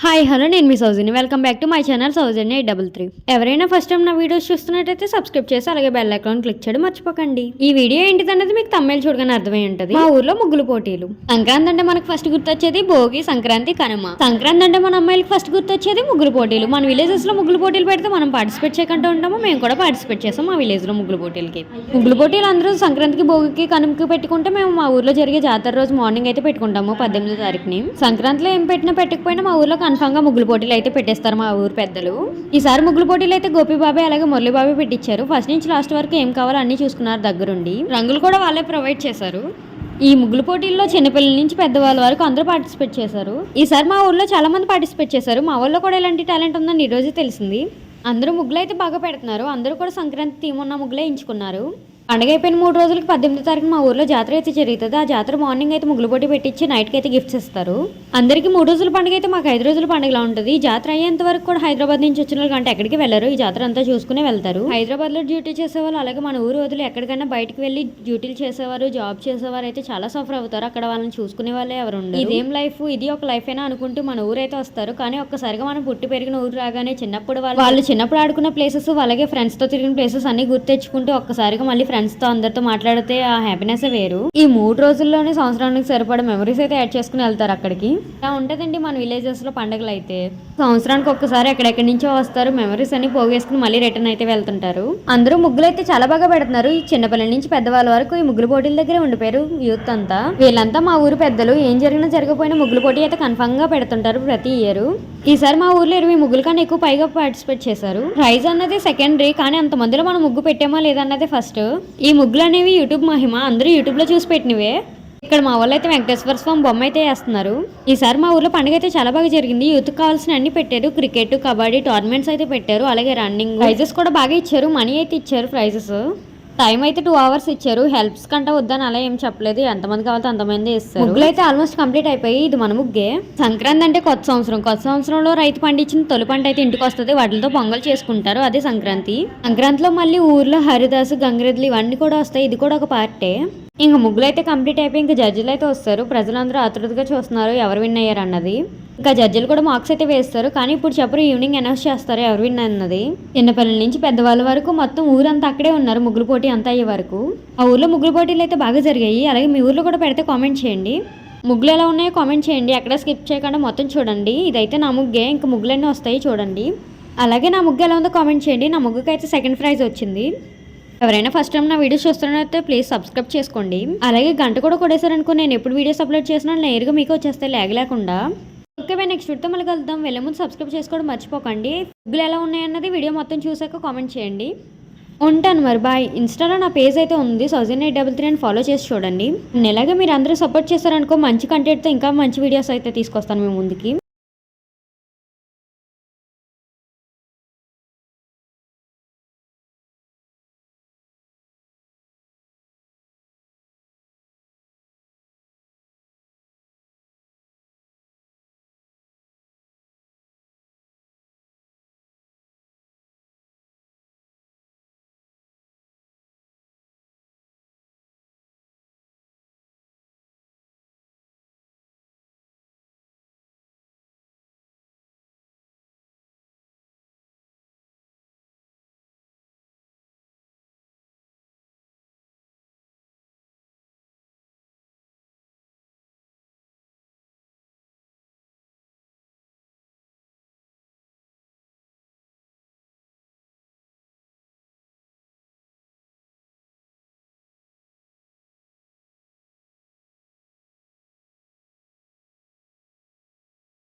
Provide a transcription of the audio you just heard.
Hi hello నేను మీ Sowjanya welcome back to my channel Sowjanya 833. ఎవరైనా ఫస్ట్ టైం నా వీడియోస్ చూస్తున్నట్టయితే సబ్స్క్రైబ్ చేసి అలాగే బెల్ ఐకాన్ క్లిక్ చేయడం మర్చిపోకండి. ఈ వీడియో ఏంటిదన్నది మీకు తమిళ చూడగానే అర్థమై ఉంటది. మా ఊర్లో ముగ్గులు పోటీలు. సంక్రాంతి అంటే మనకు ఫస్ట్ గుర్తొచ్చేది భోగి, సంక్రాంతి, కనుమ. సంక్రాంతి అంటే మన అమ్మాయిలకి ఫస్ట్ గుర్తొచ్చేది ముగ్గులు పోటీలు. మన విలేజెస్ లో ముగ్గులు పోటీలు పెడితే మనం పార్టిసిపేట్ చేయకుండా ఉంటాము. మేము కూడా పార్టిసిపేట్ చేస్తాం మా విలేజ్ లో ముగ్గులు పోటీలకి. ముగ్గులు పోటీలు అందరూ సంక్రాంతికి, భోగికి, కనుమకి పెట్టుకుంటే మేము మా ఊర్లో జరిగే జాతర రోజు మార్నింగ్ అయితే పెట్టుకుంటాము 18వ తారీఖుని. సంక్రాంతిలో ఏం పెట్టినా పెట్టకపోయినా మా ఊర్లో కన్ఫర్మ్ గా ముగ్గులు పోటీలు అయితే పెట్టేస్తారు మా ఊరు పెద్దలు. ఈసారి ముగ్గులు పోటీలు అయితే గోపిబాబాయ్ అలాగే మురళీబాబాయ్ పెట్టించారు. ఫస్ట్ నుంచి లాస్ట్ వరకు ఏం కావాలో అన్ని చూసుకున్నారు దగ్గరుండి. రంగులు కూడా వాళ్ళే ప్రొవైడ్ చేశారు. ఈ ముగ్గులు పోటీల్లో చిన్నపిల్లల నుంచి పెద్దవాళ్ళ వరకు అందరూ పార్టిసిపేట్ చేశారు. ఈసారి మా ఊర్లో చాలా మంది పార్టిసిపేట్ చేశారు. మా ఊర్లో కూడా ఇలాంటి టాలెంట్ ఉందని ఈ రోజే తెలిసింది. అందరూ ముగ్గులు అయితే బాగా పెడుతున్నారు. అందరూ కూడా సంక్రాంతి థీమ్ ఉన్న ముగ్గులే ఎంచుకున్నారు. పండుగ అయిపోయిన 3 రోజులకి 18వ తారీఖు మా ఊర్లో జాతర అయితే జరుగుతుంది. ఆ జాతర మార్నింగ్ అయితే ముగ్గులు పోటీ పెట్టించి నైట్కి అయితే గిఫ్ట్స్ ఇస్తారు. అందరికీ 3 రోజుల పండుగ అయితే మాకు 5 రోజుల పండుగలా ఉంటుంది. ఈ జాతర అయ్యేంత వరకు కూడా హైదరాబాద్ నుంచి వచ్చిన వాళ్ళు అంటే ఎక్కడికి వెళ్ళరు. ఈ జాతర అంతా చూసుకునే వెళ్తారు. హైదరాబాద్ లో డ్యూటీ చేసేవాళ్ళు అలాగే మన ఊరు వదిలి ఎక్కడికైనా బయటకు వెళ్ళి డ్యూటీలు చేసేవారు, జాబ్ చేసేవారు అయితే చాలా సఫర్ అవుతారు. అక్కడ వాళ్ళని చూసుకునే వాళ్ళే ఎవరు ఉండరు. ఇదేం లైఫ్, ఇది ఒక లైఫ్ అయినా అనుకుంటూ మన ఊరు అయితే వస్తారు. కానీ ఒక్కసారిగా మనం పుట్టి పెరిగిన ఊరు రాగానే చిన్నప్పుడు వాళ్ళు చిన్నప్పుడు ఆడుకున్న ప్లేసెస్ అలాగే ఫ్రెండ్స్ తో తిరిగిన ప్లేసెస్ అన్ని గుర్తెచ్చుకుంటూ ఒక్కసారిగా మళ్ళీ ఫ్రెండ్స్ తో అందరితో మాట్లాడితే ఆ హ్యాపీనెస్ వేరు. ఈ 3 రోజుల్లోనే సంవత్సరానికి సరిపడే మెమరీస్ అయితే యాడ్ చేసుకుని వెళ్తారు అక్కడికి. ఇలా ఉంటదండి మన విలేజెస్ లో పండుగలు అయితే. సంవత్సరానికి ఒక్కసారి ఎక్కడెక్కడి నుంచో వస్తారు, మెమరీస్ అన్ని పోగేసుకుని మళ్ళీ రిటర్న్ అయితే వెళ్తుంటారు. అందరూ ముగ్గులు అయితే చాలా బాగా పెడుతున్నారు. ఈ చిన్నపిల్లల నుంచి పెద్దవాళ్ళ వరకు ఈ ముగ్గులు పోటీల దగ్గరే ఉండిపోయారు యూత్ అంతా. వీళ్ళంతా మా ఊరు పెద్దలు. ఏం జరిగినా జరగకపోయినా ముగ్గులు పోటీ అయితే కన్ఫర్మ్ గా పెడుతుంటారు ప్రతి ఇయర్. ఈసారి మా ఊర్లో 20 ముగ్గుల కన్నా ఎక్కువ పైగా పార్టిసిపేట్ చేశారు. ప్రైజ్ అన్నది సెకండరీ, కానీ అంత మందిలో మనం ముగ్గు పెట్టామా లేదన్నదే ఫస్ట్. ఈ ముగ్గులు అనేవి యూట్యూబ్ మహిమ, అందరూ యూట్యూబ్ లో చూసి పెట్టినవే. ఇక్కడ మా వాళ్ళు అయితే వెంకటేశ్వర స్వామి బొమ్మ అయితే వేస్తున్నారు. ఈసారి మా ఊర్లో పండుగ అయితే చాలా బాగా జరిగింది. యూత్ కావాల్సిన అన్ని పెట్టారు. క్రికెట్, కబడ్డీ టోర్నమెంట్స్ అయితే పెట్టారు. అలాగే రన్నింగ్ ప్రైజెస్ కూడా బాగా ఇచ్చారు. మనీ అయితే ఇచ్చారు ప్రైజెస్. టైం అయితే 2 hours ఇచ్చారు. హెల్ప్స్ కంటే వద్దని అలా ఏం చెప్పలేదు. ఎంతమంది కావాలో అంతమంది ఇస్తారు. ముగ్గులు అయితే ఆల్మోస్ట్ కంప్లీట్ అయిపోయి. ఇది మన ముగ్గే. సంక్రాంతి అంటే కొత్త సంవత్సరం. కొత్త సంవత్సరంలో రైతు పండించిన తొలి పంట అయితే ఇంటికి వస్తుంది. వాటితో పొంగల్ చేసుకుంటారు. అదే సంక్రాంతి. సంక్రాంతిలో మళ్ళీ ఊర్లో హరిదాసు, గంగిరెద్దులు ఇవన్నీ కూడా వస్తాయి. ఇది కూడా ఒక పార్టే. ఇంకా ముగ్గులు అయితే కంప్లీట్ అయిపోయి ఇంకా జడ్జిలు అయితే వస్తారు. ప్రజలందరూ ఆతృతగా చూస్తున్నారు ఎవరు విన్ అయ్యారు అన్నది. ఇంకా జడ్జిలు కూడా మార్క్స్ అయితే వేస్తారు. కానీ ఇప్పుడు చెప్పరు, ఈవినింగ్ అనౌన్స్ చేస్తారు ఎవరు విన్ అన్నది. చిన్నపిల్లల నుంచి పెద్దవాళ్ళ వరకు మొత్తం ఊరంతా అక్కడే ఉన్నారు ముగ్గులు పోటీ అంతా అయ్యే వరకు. ఆ ఊర్లో ముగ్గులు పోటీలు అయితే బాగా జరిగాయి. అలాగే మీ ఊర్లో కూడా పెడితే కామెంట్ చేయండి. ముగ్గులు ఎలా ఉన్నాయో కామెంట్ చేయండి. ఎక్కడ స్కిప్ చేయకుండా మొత్తం చూడండి. ఇదైతే నా ముగ్గే. ఇంకా ముగ్గులన్నీ వస్తాయి చూడండి. అలాగే నా ముగ్గు ఎలా ఉందో కామెంట్ చేయండి. నా ముగ్గుకి అయితే సెకండ్ ప్రైజ్ వచ్చింది. ఎవరైనా ఫస్ట్ టైం నా వీడియోస్ చూస్తున్నట్లయితే ప్లీజ్ సబ్స్క్రైబ్ చేసుకోండి. అలాగే గంట కూడా కొట్టేశారనుకో నేను ఎప్పుడు వీడియోస్ అప్లోడ్ చేసినా నేరుగా మీకు వచ్చేస్తాయి లాగ్ లేకుండా. ఓకే బై, నెక్స్ట్ వీడియోతో మళ్ళీ కలుద్దాం. వెళ్ళే ముందు సబ్స్క్రైబ్ చేసుకోవడం మర్చిపోకండి. ముగ్గులు ఎలా ఉన్నాయన్నది వీడియో మొత్తం చూసాక కామెంట్ చేయండి. ఉంటాను మరి, బాయ్. ఇన్స్టాలో నా పేజ్ అయితే ఉంది సౌజన్య 833 అని ఫాలో చేసి చూడండి. ఇలాగే మీరు అందరూ సపోర్ట్ చేస్తారనుకో మంచి కంటెంట్తో ఇంకా మంచి వీడియోస్ అయితే తీసుకొస్తాను మీ ముందుకి.